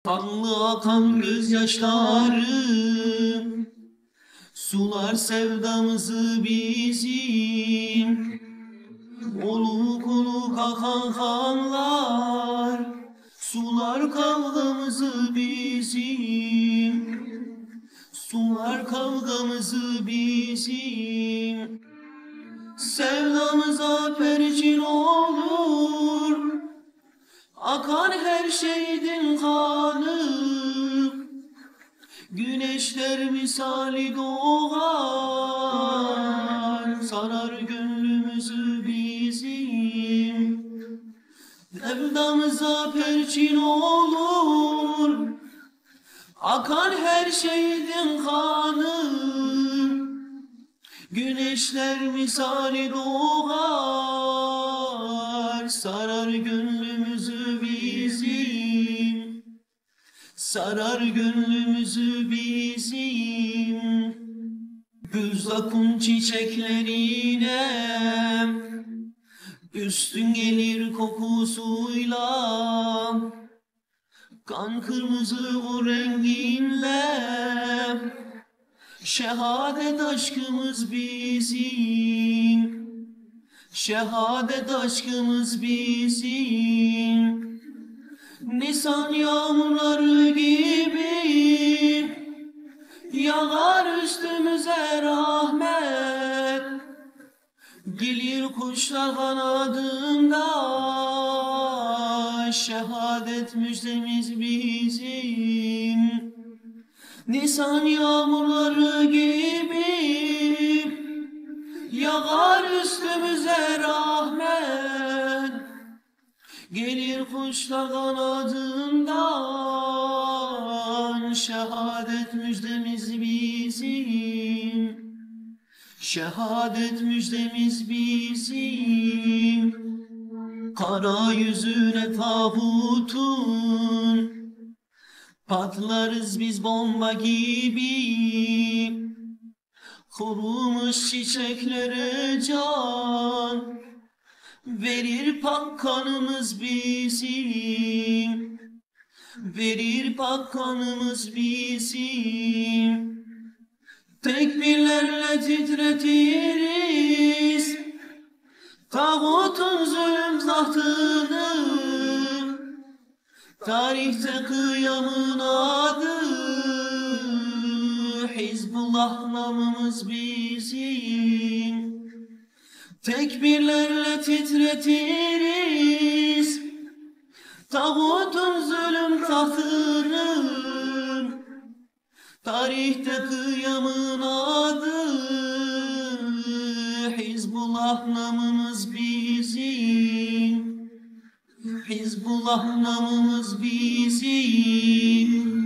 Kanlı akan gözyaşlarım sular sevdamızı bizim. Oluk oluk akan kanlar sular kavgamızı bizim. Sular kavgamızı bizim. Sevdamıza perçin olur akan her şeyden kanı. Güneşler misali doğar, sarar gönlümüzü bizim. Sevdamıza perçin olur akan her şeyden kanı. Güneşler misali doğar, sarar gönlümüzü bizim. Sarar gönlümüzü bizim. Güzakun çiçeklerine üstün gelir kokusuyla. Kan kırmızı o renginle şehadet aşkımız bizim. Şehadet aşkımız bizim. Nisan yağmurları gibi yağar üstümüze rahmet. Gelir kuşlar kanadında, şehadet müjdemiz bizim. Nisan yağmurları gibi yağar üstümüze rahmet. Gelir kuşlar kanadından, şehadet müjdemiz bizim. Şehadet müjdemiz bizim. Kara yüzüne tağutun patlarız biz bomba gibi. Kurumuş çiçeklere can verir pak kanımız bizim. Verir pak kanımız bizim. Tekbirlerle titretiriz tağutun zulüm tahtını. Tarihte kıyamın adı Hizbullah namımız bizim. Tekbirlerle titretiriz tağutun zulüm tahtını. Tarihte kıyamın adı Hizbullah namımız bizim. Hizbullah namımız bizim.